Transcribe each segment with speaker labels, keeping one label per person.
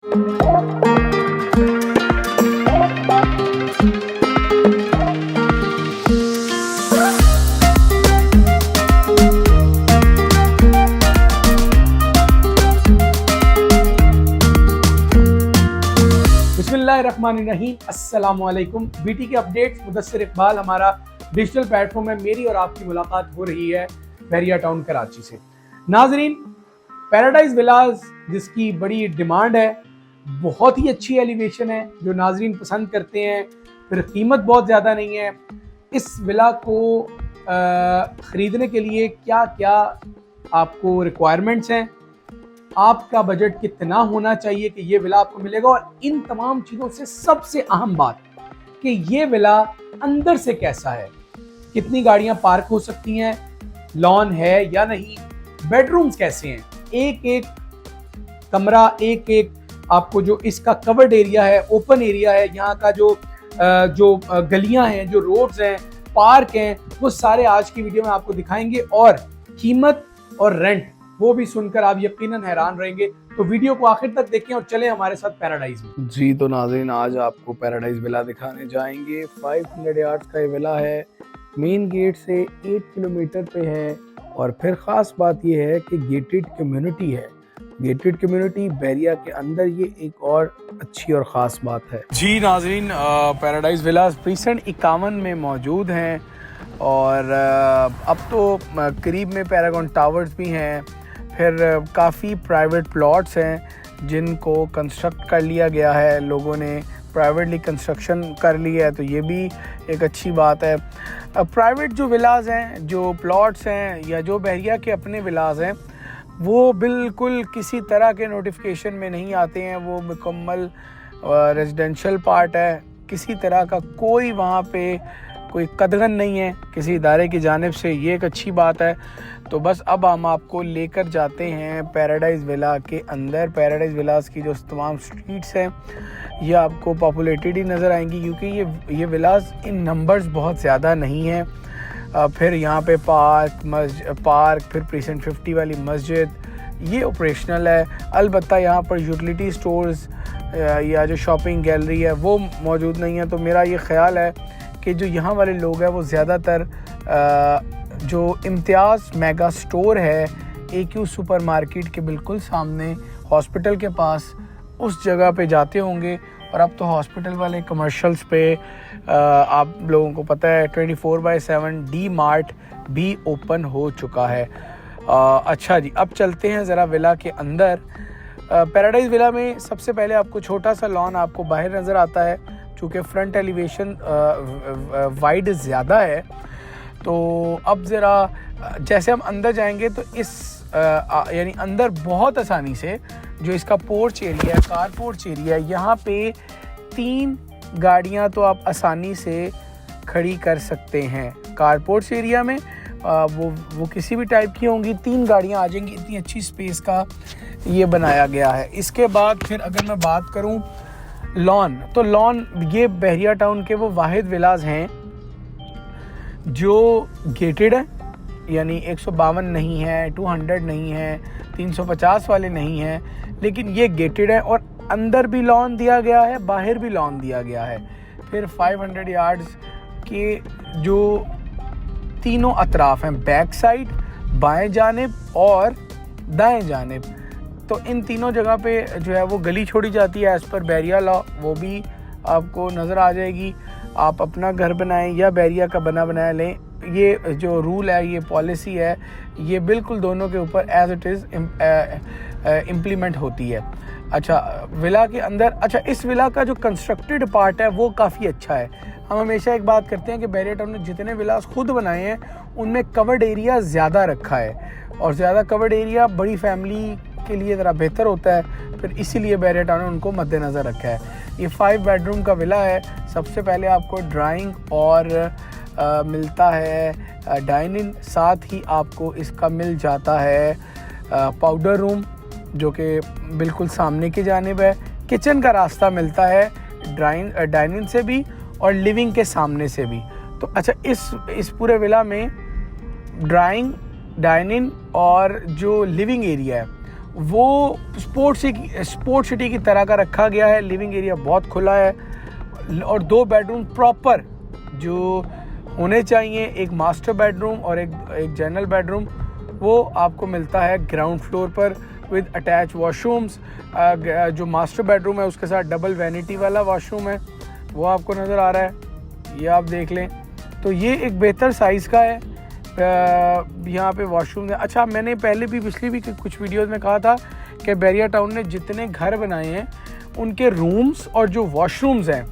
Speaker 1: बिस्मिल्लाहिर्रहमानिर्रहीम, अस्सलामुअलैकुम। बीटी के अपडेट्स, मुदस्सिर इकबाल हमारा डिजिटल प्लेटफॉर्म है। मेरी और आपकी मुलाकात हो रही है बहरिया टाउन कराची से। नाजरीन, पैराडाइज विलास जिसकी बड़ी डिमांड है, बहुत ही अच्छी एलिवेशन है जो नाजरीन पसंद करते हैं, फिर कीमत बहुत ज़्यादा नहीं है। इस विला को ख़रीदने के लिए क्या क्या आपको रिक्वायरमेंट्स हैं, आपका बजट कितना होना चाहिए कि ये विला आपको मिलेगा, और इन तमाम चीज़ों से सबसे अहम बात कि ये विला अंदर से कैसा है, कितनी गाड़ियां पार्क हो सकती हैं, लॉन है या नहीं, बेडरूम्स कैसे हैं, एक एक कमरा, एक एक आपको जो इसका कवर्ड एरिया है, ओपन एरिया है, यहाँ का जो गलियां हैं, जो रोड्स हैं, पार्क हैं, वो सारे आज की वीडियो में आपको दिखाएंगे। और कीमत और रेंट वो भी सुनकर आप यकीनन हैरान रहेंगे। तो वीडियो को आखिर तक देखें और चलें हमारे साथ पैराडाइज में।
Speaker 2: जी तो नाज़रीन, आज आपको पैराडाइज विला दिखाने जाएंगे। 500 यार्ड्स का ये विला है, मेन गेट से 8 किलोमीटर पे है। और फिर ख़ास बात ये है कि गेटेड कम्युनिटी है। गेटेड कम्युनिटी बहरिया के अंदर, ये एक और अच्छी और ख़ास बात है। जी नाज़रीन, पैराडाइज विलास प्रीसेंट 51 में मौजूद हैं, और अब तो करीब में पैरागॉन टावर्स भी हैं, फिर काफ़ी प्राइवेट प्लॉट्स हैं जिनको कंस्ट्रक्ट कर लिया गया है, लोगों ने प्राइवेटली कंस्ट्रक्शन कर लिया है, तो ये भी एक अच्छी बात है। प्राइवेट जो विलास हैं, जो प्लॉट्स हैं, या जो बहरिया के अपने विलास हैं, वो बिल्कुल किसी तरह के नोटिफिकेशन में नहीं आते हैं। वो मुकम्मल रेजिडेंशियल पार्ट है, किसी तरह का कोई वहाँ पे कोई कदगन नहीं है किसी इदारे की जानिब से, ये एक अच्छी बात है। तो बस अब हम आपको लेकर जाते हैं पैराडाइज विला के अंदर। पैराडाइज विलास की जो तमाम स्ट्रीट्स हैं ये आपको पॉपुलेटेड ही नज़र आएंगी, क्योंकि ये विलास इन नंबर्स बहुत ज़्यादा नहीं हैं। फिर यहाँ पे पार्क, फिर प्रीसेंट 50 वाली मस्जिद, ये ऑपरेशनल है। अलबत्ता यहाँ पर यूटिलिटी स्टोर्स या जो शॉपिंग गैलरी है वो मौजूद नहीं है। तो मेरा ये ख़्याल है कि जो यहाँ वाले लोग हैं वो ज़्यादातर जो इम्तियाज़ मेगा स्टोर है AQ सुपर मार्केट के बिल्कुल सामने हॉस्पिटल के पास, उस जगह पे जाते होंगे। और अब तो हॉस्पिटल वाले कमर्शियल्स पे आप लोगों को पता है 24/7 डी मार्ट भी ओपन हो चुका है। अच्छा जी, अब चलते हैं ज़रा विला के अंदर। पैराडाइज विला में सबसे पहले आपको छोटा सा लॉन आपको बाहर नज़र आता है, चूँकि फ्रंट एलिवेशन वाइड ज़्यादा है। तो अब ज़रा जैसे हम अंदर जाएंगे तो इस यानी अंदर बहुत आसानी से जो इसका पोर्च एरिया है, कार पोर्च एरिया है, यहाँ पे 3 गाड़ियाँ तो आप आसानी से खड़ी कर सकते हैं। कार पोर्च एरिया में वो किसी भी टाइप की होंगी, 3 गाड़ियाँ आ जाएंगी, इतनी अच्छी स्पेस का ये बनाया गया है। इसके बाद फिर अगर मैं बात करूँ लॉन, तो लॉन ये बहरिया टाउन के वो वाहिद विलास हैं जो गेटेड है, यानी 152 नहीं है, 200 नहीं है, 350 वाले नहीं हैं, लेकिन ये गेटेड है। और अंदर भी लॉन दिया गया है, बाहर भी लॉन दिया गया है। फिर 500 यार्ड्स के जो तीनों अतराफ हैं, बैक साइड, बाएं जानिब और दाएं जानिब, तो इन तीनों जगह पे जो है वो गली छोड़ी जाती है एज़ पर बहरिया लॉ, वो भी आपको नज़र आ जाएगी। आप अपना घर बनाएं या बहरिया का बना बनाया लें, ये जो रूल है, ये पॉलिसी है, ये बिल्कुल दोनों के ऊपर एज इट इज़ इम्प्लीमेंट होती है। अच्छा, विला के अंदर, अच्छा इस विला का जो कंस्ट्रक्टेड पार्ट है वो काफ़ी अच्छा है। हम हमेशा एक बात करते हैं कि बहरिया टाउन ने जितने विलास खुद बनाए हैं उनमें कवर्ड एरिया ज़्यादा रखा है, और ज़्यादा कवर्ड एरिया बड़ी फैमिली के लिए ज़रा बेहतर होता है, फिर इसीलिए बहरिया टाउन ने उनको मद्देनज़र रखा है। ये 5 बेडरूम का विला है। सबसे पहले आपको ड्राइंग और मिलता है डाइनिंग, साथ ही आपको इसका मिल जाता है पाउडर रूम जो कि बिल्कुल सामने की जानिब है। किचन का रास्ता मिलता है डाइनिंग से भी और लिविंग के सामने से भी। तो अच्छा, इस पूरे विला में ड्राइंग, डाइनिंग और जो लिविंग एरिया है वो स्पोर्ट सिटी की तरह का रखा गया है। लिविंग एरिया बहुत खुला है और 2 बेडरूम प्रॉपर जो होने चाहिए, एक मास्टर बेडरूम और एक जनरल बेडरूम, वो आपको मिलता है ग्राउंड फ्लोर पर विद अटैच वॉशरूम्स। जो मास्टर बेडरूम है उसके साथ डबल वैनिटी वाला वॉशरूम है, वो आपको नज़र आ रहा है, ये आप देख लें। तो ये एक बेहतर साइज़ का है। यहाँ पे वॉशरूम है। अच्छा, मैंने पहले भी पिछली भी कुछ वीडियोस में कहा था कि बैरिया टाउन ने जितने घर बनाए हैं उनके रूम्स और जो वॉशरूम्स हैं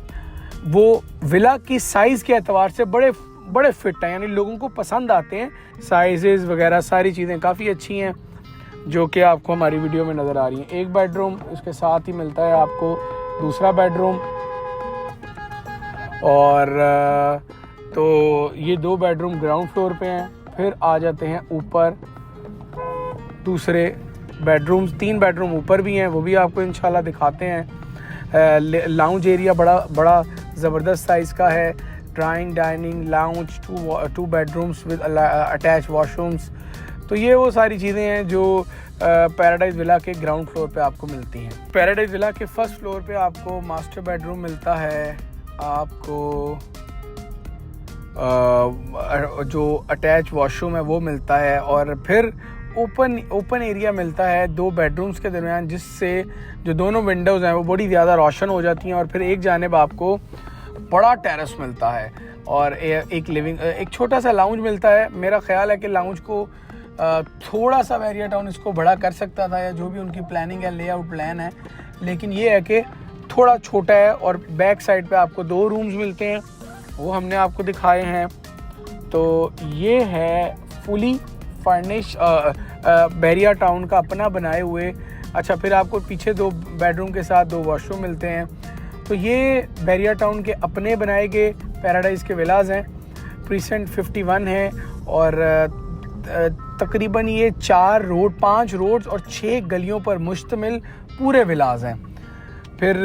Speaker 2: वो विला की साइज़ के एतबार से बड़े फिट हैं, यानी लोगों को पसंद आते हैं। साइजेस वगैरह सारी चीज़ें काफ़ी अच्छी हैं जो कि आपको हमारी वीडियो में नज़र आ रही हैं। एक बेडरूम, उसके साथ ही मिलता है आपको दूसरा बेडरूम, और तो ये 2 बेडरूम ग्राउंड फ्लोर पे हैं। फिर आ जाते हैं ऊपर दूसरे बेडरूम्स, 3 बेडरूम ऊपर भी हैं, वो भी आपको इंशाल्लाह दिखाते हैं। लाउंज एरिया बड़ा ज़बरदस्त साइज़ का है। Drawing, dining, lounge, 2 bedrooms with attach washrooms. तो ये वो सारी चीज़ें हैं जो पैराडाइज विला के ग्राउंड फ्लोर पे आपको मिलती हैं। पैराडाइज विला के फर्स्ट फ्लोर पे आपको मास्टर बेडरूम मिलता है, आपको जो अटैच वॉशरूम है वो मिलता है, और फिर ओपन एरिया मिलता है 2 बेडरूम्स के दरमियान, जिससे जो दोनों विंडोज़ हैं वो बड़ी ज़्यादा रोशन हो जाती हैं। और फिर एक जानिब आपको बड़ा टेरेस मिलता है और एक छोटा सा लाउंज मिलता है। मेरा ख्याल है कि लाउंज को थोड़ा सा बैरिया टाउन इसको बड़ा कर सकता था, या जो भी उनकी प्लानिंग है, लेआउट प्लान है, लेकिन ये है कि थोड़ा छोटा है। और बैक साइड पे आपको 2 रूम्स मिलते हैं, वो हमने आपको दिखाए हैं। तो ये है फुली फर्निश बैरिया टाउन का अपना बनाए हुए। अच्छा, फिर आपको पीछे 2 बेडरूम के साथ 2 वॉशरूम मिलते हैं। तो ये बैरिया टाउन के अपने बनाए गए पैराडाइज के विलाज हैं। प्रीसेंट 51 है और तकरीबन ये 5 रोड्स और 6 गलियों पर मुश्तमिल पूरे विलाज हैं। फिर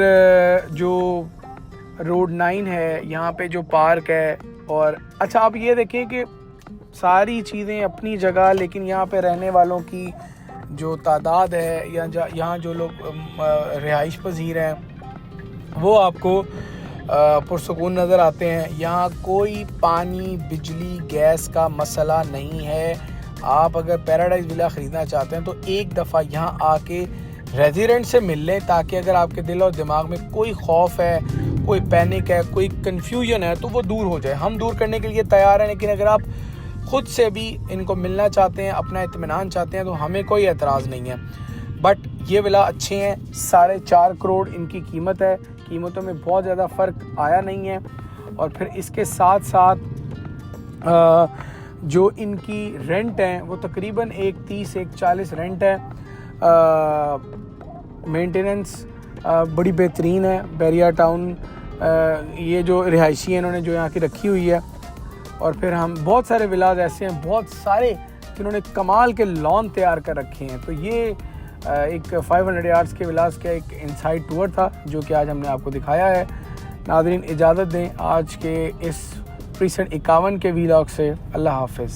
Speaker 2: जो रोड 9 है, यहाँ पे जो पार्क है। और अच्छा, आप ये देखें कि सारी चीज़ें अपनी जगह, लेकिन यहाँ पे रहने वालों की जो तादाद है या यहाँ जो लोग रिहाइश पजीर हैं वो आपको पुरसुकून नज़र आते हैं। यहाँ कोई पानी, बिजली, गैस का मसला नहीं है। आप अगर पैराडाइज विला ख़रीदना चाहते हैं तो एक दफ़ा यहाँ आके रेजिडेंट से मिल लें, ताकि अगर आपके दिल और दिमाग में कोई खौफ है, कोई पैनिक है, कोई कन्फ्यूजन है, तो वो दूर हो जाए। हम दूर करने के लिए तैयार हैं, लेकिन अगर आप ख़ुद से भी इनको मिलना चाहते हैं, अपना इत्मीनान चाहते हैं, तो हमें कोई एतराज़ नहीं है। बट ये विला अच्छे हैं। 4.5 करोड़ इनकी कीमत है। कीमतों में बहुत ज़्यादा फ़र्क आया नहीं है। और फिर इसके साथ साथ जो इनकी रेंट है वो तकरीबन 1.30-1.40 रेंट है। मेंटेनेंस बड़ी बेहतरीन है। बैरिया टाउन ये जो रिहायशी हैं इन्होंने जो यहाँ की रखी हुई है। और फिर हम बहुत सारे विलाज ऐसे हैं, बहुत सारे जिन्होंने कमाल के लॉन तैयार कर रखे हैं। तो ये एक 500 यार्ड्स के विलाज का एक इनसाइड टूर था जो कि आज हमने आपको दिखाया है। नाज़रीन, इजाज़त दें आज के इस प्रीसेंट 51 के व्लॉग से। अल्लाह हाफ़िज़।